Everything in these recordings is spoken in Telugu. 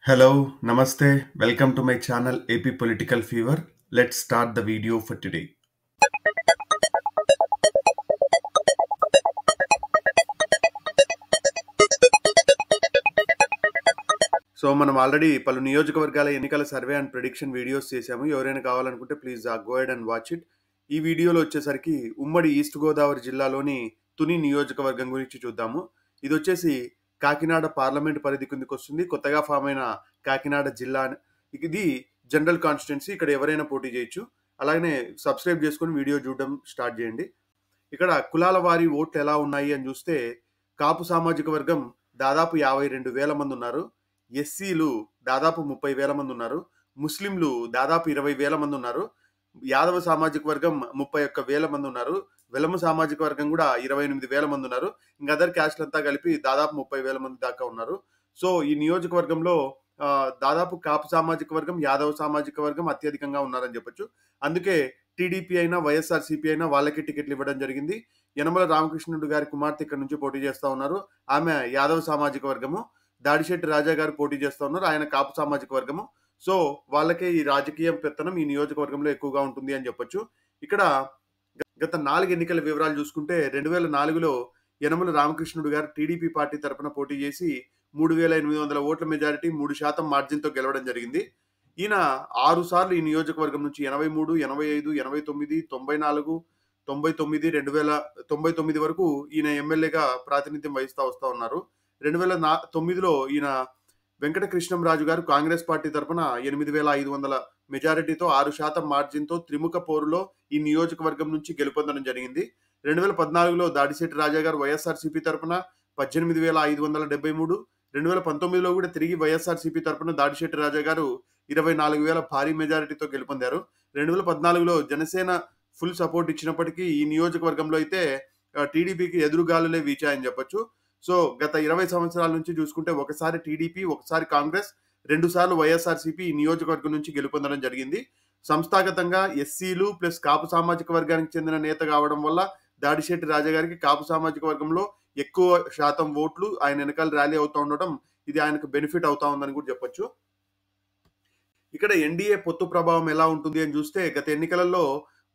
Hello, Namaste, welcome to my channel AP Political Fever. Let's start the video for today. So మనం ఆల్రెడీ పలు నియోజకవర్గాల ఎన్నికల సర్వే అండ్ ప్రెడిక్షన్ వీడియోస్ చేశాము. ఎవరైనా కావాలనుకుంటే please go head and watch it. ఈ వీడియోలో వచ్చేసరికి ఉమ్మడి ఈస్ట్ గోదావరి జిల్లాలోని తుని నియోజకవర్గం గురించి చూద్దాము. ఇది వచ్చేసి కాకినాడ పార్లమెంట్ పరిధి కిందకి వస్తుంది. కొత్తగా ఫామ్ అయిన కాకినాడ జిల్లా. ఇది జనరల్ కాన్స్టిట్యున్సీ. ఇక్కడ ఎవరైనా పోటీ చేయొచ్చు. అలాగనే సబ్స్క్రైబ్ చేసుకొని వీడియో చూడడం స్టార్ట్ చేయండి. ఇక్కడ కులాల వారి ఓట్లు ఎలా ఉన్నాయి అని చూస్తే కాపు సామాజిక వర్గం దాదాపు 52,000 మంది ఉన్నారు. ఎస్సీలు దాదాపు 30,000 మంది ఉన్నారు. ముస్లింలు దాదాపు 20,000 మంది ఉన్నారు. యాదవ సామాజిక వర్గం 31,000 మంది ఉన్నారు. వెలమ సామాజిక వర్గం కూడా 28,000 మంది ఉన్నారు. ఇంకా అదర్ క్యాస్ట్లు అంతా కలిపి దాదాపు 30,000 మంది దాకా ఉన్నారు. సో ఈ నియోజకవర్గంలో దాదాపు కాపు సామాజిక వర్గం, యాదవ సామాజిక వర్గం అత్యధికంగా ఉన్నారని చెప్పొచ్చు. అందుకే టీడీపీ అయినా వైఎస్ఆర్సీపీ అయినా వాళ్ళకి టికెట్లు ఇవ్వడం జరిగింది. యనమల రామకృష్ణుడు గారి కుమార్తె ఇక్కడ నుంచి పోటీ చేస్తా ఉన్నారు. ఆమె యాదవ సామాజిక వర్గము. దాడిశెట్టి రాజా గారు పోటీ చేస్తా ఉన్నారు. ఆయన కాపు సామాజిక వర్గము. సో వాళ్ళకే ఈ రాజకీయ పెత్తనం ఈ నియోజకవర్గంలో ఎక్కువగా ఉంటుంది అని చెప్పొచ్చు. ఇక్కడ గత 4 ఎన్నికల వివరాలు చూసుకుంటే 2004లో యనమల రామకృష్ణుడు గారు టీడీపీ పార్టీ తరపున పోటీ చేసి 3,800 ఓట్ల మెజారిటీ 3% మార్జిన్తో గెలవడం జరిగింది. ఈయన 6 సార్లు ఈ నియోజకవర్గం నుంచి 83, 85, 89, 94, 99, 2099 వరకు ఈయన ఎమ్మెల్యేగా ప్రాతినిధ్యం వహిస్తూ వస్తూ ఉన్నారు. 2009లో ఈయన వెంకటకృష్ణంరాజు గారు కాంగ్రెస్ పార్టీ తరఫున 8,500 మెజారిటీతో 6% మార్జిన్తో త్రిముఖ పోరులో ఈ నియోజకవర్గం నుంచి గెలుపొందడం జరిగింది. 2014లో దాడిశెట్టి రాజా గారు వైఎస్ఆర్సీపీ తరఫున 18,573, 2019లో కూడా తిరిగి వైఎస్ఆర్సీపీ తరఫున దాడిశెట్టి రాజా గారు 24,000 భారీ మెజారిటీతో గెలుపొందారు. 2014లో జనసేన ఫుల్ సపోర్ట్ ఇచ్చినప్పటికీ ఈ నియోజకవర్గంలో అయితే టీడీపీకి ఎదురుగాలులే వీచాయని చెప్పొచ్చు. సో గత 20 సంవత్సరాల నుంచి చూసుకుంటే ఒకసారి టీడీపీ, ఒకసారి కాంగ్రెస్, 2 సార్లు వైఎస్ఆర్సీపీ ఈ నియోజకవర్గం నుంచి గెలుపొందడం జరిగింది. సంస్థాగతంగా ఎస్సీలు ప్లస్ కాపు సామాజిక వర్గానికి చెందిన నేత కావడం వల్ల దాడిశెట్టి రాజా గారికి కాపు సామాజిక వర్గంలో ఎక్కువ శాతం ఓట్లు ఆయన వెనకాల ర్యాలీ అవుతూ ఉండటం ఇది ఆయనకు బెనిఫిట్ అవుతా ఉందని కూడా చెప్పొచ్చు. ఇక్కడ ఎన్డీఏ పొత్తు ప్రభావం ఎలా ఉంటుంది అని చూస్తే గత ఎన్నికలలో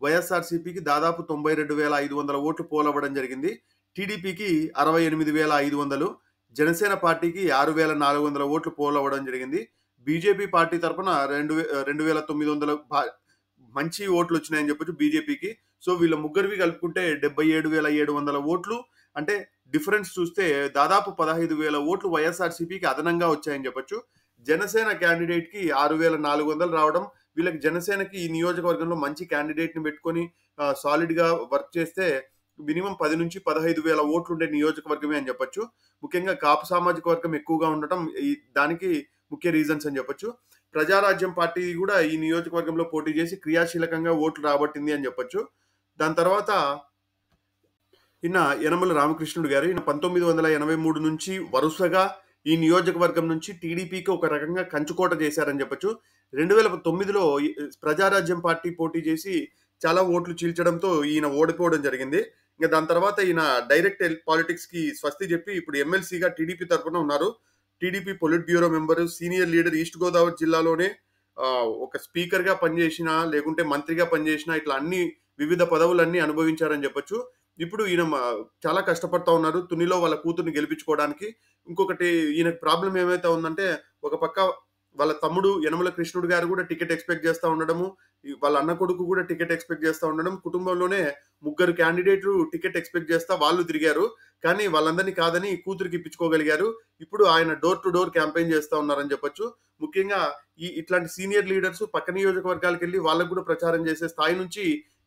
వైఎస్ఆర్సీపీకి దాదాపు 92,500 ఓట్లు పోలవ్వడం జరిగింది. టీడీపీకి 68,500, జనసేన పార్టీకి 6,400 ఓట్లు పోలవ్వడం జరిగింది. బీజేపీ పార్టీ తరఫున 2,900 మంచి ఓట్లు వచ్చినాయని చెప్పొచ్చు బీజేపీకి. సో వీళ్ళ ముగ్గురివి కలుపుకుంటే 77,700 ఓట్లు. అంటే డిఫరెన్స్ చూస్తే దాదాపు 15,000 ఓట్లు వైఎస్ఆర్సీపీకి అదనంగా వచ్చాయని చెప్పొచ్చు. జనసేన క్యాండిడేట్ కి 6,400 రావడం, వీళ్ళకి జనసేనకి ఈ నియోజకవర్గంలో మంచి క్యాండిడేట్ ని పెట్టుకొని సాలిడ్ గా వర్క్ చేస్తే మినిమం 10 నుంచి 15,000 ఓట్లు ఉండే నియోజకవర్గమే అని చెప్పొచ్చు. ముఖ్యంగా కాపు సామాజిక వర్గం ఎక్కువగా ఉండటం దానికి ముఖ్య రీజన్స్ అని చెప్పొచ్చు. ప్రజారాజ్యం పార్టీ కూడా ఈ నియోజకవర్గంలో పోటీ చేసి క్రియాశీలకంగా ఓట్లు రాబట్టింది అని చెప్పొచ్చు. దాని తర్వాత ఈయన యనమల రామకృష్ణుడు గారు 1983 నుంచి వరుసగా ఈ నియోజకవర్గం నుంచి టీడీపీకి ఒక రకంగా కంచుకోట చేశారని చెప్పొచ్చు. 2009లో ప్రజారాజ్యం పార్టీ పోటీ చేసి చాలా ఓట్లు చీల్చడంతో ఈయన ఓడిపోవడం జరిగింది. ఇంకా దాని తర్వాత ఈయన డైరెక్ట్ పాలిటిక్స్ కి స్వస్తి చెప్పి ఇప్పుడు ఎమ్మెల్సీగా టీడీపీ తరఫున ఉన్నారు. TDP polit bureau member, senior leader, east Godavari జిల్లాలోనే ఒక స్పీకర్ గా పనిచేసిన, లేకుంటే మంత్రిగా పనిచేసిన, ఇట్లా అన్ని వివిధ పదవులన్నీ అనుభవించారని చెప్పొచ్చు. ఇప్పుడు ఈయన చాలా కష్టపడతా ఉన్నారు తునిలో వాళ్ళ కూతుర్ని గెలిపించుకోవడానికి. ఇంకొకటి ఈయనకు ప్రాబ్లం ఏమైతే ఉందంటే, ఒక పక్క వాళ్ళ తమ్ముడు యనమల కృష్ణుడు గారు కూడా టికెట్ ఎక్స్పెక్ట్ చేస్తూ ఉండడము, వాళ్ళ అన్న కొడుకు కూడా టికెట్ ఎక్స్పెక్ట్ చేస్తూ ఉండడం, కుటుంబంలోనే 3 క్యాండిడేట్లు టికెట్ ఎక్స్పెక్ట్ చేస్తా వాళ్ళు తిరిగారు. కానీ వాళ్ళందరినీ కాదని కూతురికి ఇప్పించుకోగలిగారు. ఇప్పుడు ఆయన డోర్ టు డోర్ క్యాంపెయిన్ చేస్తూ ఉన్నారని చెప్పొచ్చు. ముఖ్యంగా ఇట్లాంటి సీనియర్ లీడర్స్ పక్క నియోజకవర్గాలకు వెళ్ళి వాళ్ళకు కూడా ప్రచారం చేసే స్థాయి నుంచి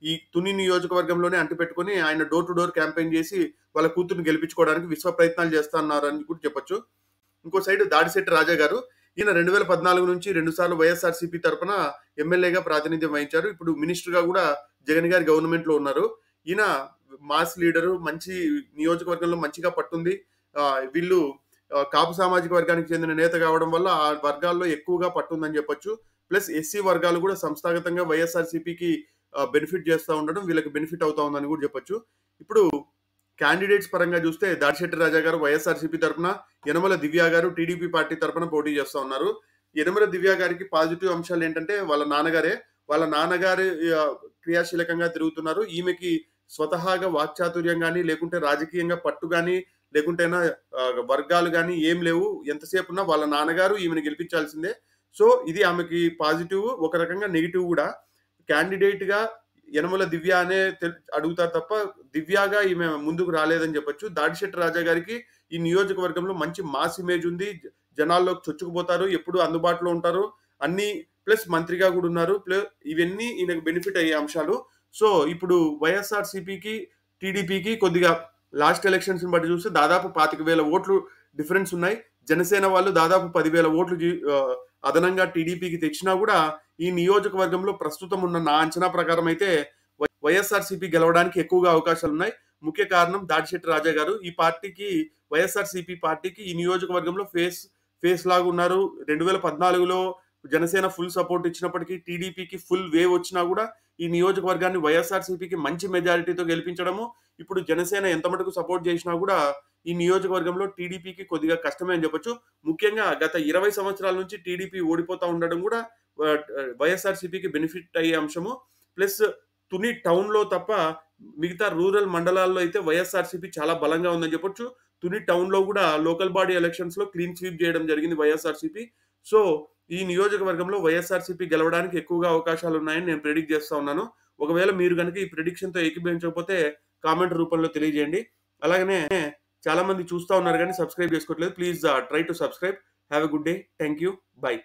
ఈ తుని నియోజకవర్గంలోనే అంటిపెట్టుకుని ఆయన డోర్ టు డోర్ క్యాంపెయిన్ చేసి వాళ్ళ కూతుర్ని గెలిపించుకోవడానికి విశ్వ ప్రయత్నాలు చేస్తున్నారని కూడా చెప్పొచ్చు. ఇంకో సైడ్ దాడిశెట్టి రాజా గారు, ఈయన 2014 నుంచి 2 సార్లు వైఎస్ఆర్సీపీ తరఫున ఎమ్మెల్యేగా ప్రాతినిధ్యం వహించారు. ఇప్పుడు మినిస్టర్ గా కూడా జగన్ గారి గవర్నమెంట్ లో ఉన్నారు. ఈయన మాస్ లీడరు, మంచి నియోజకవర్గంలో మంచిగా పట్టుంది. వీళ్ళు కాపు సామాజిక వర్గానికి చెందిన నేత కావడం వల్ల ఆ వర్గాల్లో ఎక్కువగా పట్టుందని చెప్పొచ్చు. ప్లస్ ఎస్సీ వర్గాలు కూడా సంస్థాగతంగా వైఎస్ఆర్సీపీకి బెనిఫిట్ చేస్తూ ఉండడం వీళ్ళకి బెనిఫిట్ అవుతా ఉందని కూడా చెప్పొచ్చు. ఇప్పుడు క్యాండిడేట్స్ పరంగా చూస్తే దాడిశెట్టి రాజా గారు వైఎస్ఆర్సీపీ తరపున, యనమల దివ్య గారు టీడీపీ పార్టీ తరపున పోటీ చేస్తూ ఉన్నారు. యనమల దివ్య గారికి పాజిటివ్ అంశాలు ఏంటంటే వాళ్ళ నాన్నగారే. వాళ్ళ నాన్నగారు క్రియాశీలకంగా తిరుగుతున్నారు. ఈమెకి స్వతహాగా వాక్చాతుర్యం గానీ, లేకుంటే రాజకీయంగా పట్టు గానీ, లేకుంటేనా వర్గాలు గానీ ఏం లేవు. ఎంతసేపున్నా వాళ్ళ నాన్నగారు ఈమెను గెలిపించాల్సిందే. సో, ఇది ఆమెకి పాజిటివ్. ఒక రకంగా నెగెటివ్ గూడా. క్యాండిడేట్‌గా యనమల దివ్య అనే అడుగుతారు తప్ప, దివ్యగా ఈమె ముందుకు రాలేదని చెప్పొచ్చు. దాడిశెట్టి రాజా గారికి ఈ నియోజకవర్గంలో మంచి మాస్ ఇమేజ్ ఉంది. జనాల్లోకి చొచ్చుకుపోతారు. ఎప్పుడు అందుబాటులో ఉంటారు. అన్నీ ప్లస్ మంత్రిగా గూడా ఉన్నారు. ఇవన్నీ ఈయనకు బెనిఫిట్ అయ్యే అంశాలు. సో, ఇప్పుడు వైఎస్ఆర్‌సీపీకి, టీడీపీకి కొద్దిగా లాస్ట్ ఎలక్షన్స్‌ని బట్టి చూస్తే దాదాపు 25,000 ఓట్లు డిఫరెన్స్ ఉన్నాయి. జనసేన వాళ్ళు దాదాపు 10,000 ఓట్లు అదనంగా టీడీపీకి తెచ్చినా గూడా ఈ నియోజకవర్గంలో ప్రస్తుతం ఉన్న నా అంచనా ప్రకారం అయితే వైఎస్ఆర్సీపీ గెలవడానికి ఎక్కువగా అవకాశాలున్నాయి. ముఖ్య కారణం దాడిశెట్టి రాజా గారు. ఈ పార్టీకి, వైఎస్ఆర్సీపీ పార్టీకి ఈ నియోజకవర్గంలో ఫేస్ లాగా ఉన్నారు. 2014లో జనసేన ఫుల్ సపోర్ట్ ఇచ్చినప్పటికీ టీడీపీకి ఫుల్ వేవ్ వచ్చినా కూడా ఈ నియోజకవర్గాన్ని వైఎస్ఆర్సీపీకి మంచి మెజారిటీతో గెలిపించడము, ఇప్పుడు జనసేన ఎంత మటుకు సపోర్ట్ చేసినా కూడా ఈ నియోజకవర్గంలో టీడీపీకి కొద్దిగా కష్టమే అని చెప్పొచ్చు. ముఖ్యంగా గత 20 సంవత్సరాల నుంచి టీడీపీ ఓడిపోతా ఉండడం కూడా వైఎస్ఆర్సీపీకి బెనిఫిట్ అయ్యే అంశము. ప్లస్ తుని టౌన్‌లో తప్ప మిగతా రూరల్ మండలాల్లో అయితే వైఎస్ఆర్సీపీ చాలా బలంగా ఉందని చెప్పొచ్చు. తుని టౌన్‌లో కూడా లోకల్ బాడీ ఎలక్షన్స్‌లో క్లీన్ స్వీప్ చేయడం జరిగింది వైఎస్ఆర్సీపీ. సో, ఈ నియోజకవర్గంలో వైఎస్ఆర్సీపీ గెలవడానికి ఎక్కువగా అవకాశాలున్నాయని నేను ప్రెడిక్ట్ చేస్తా ఉన్నాను. ఒకవేళ మీరు గనుక ఈ ప్రెడిక్షన్‌తో ఏకీభవించకపోతే కామెంట్ రూపంలో తెలియజేయండి. అలాగనే చాలా మంది చూస్తా ఉన్నారు గానీ సబ్స్క్రైబ్ చేసుకోవట్లేదు. Please try to subscribe. Have a good day. Thank you. By.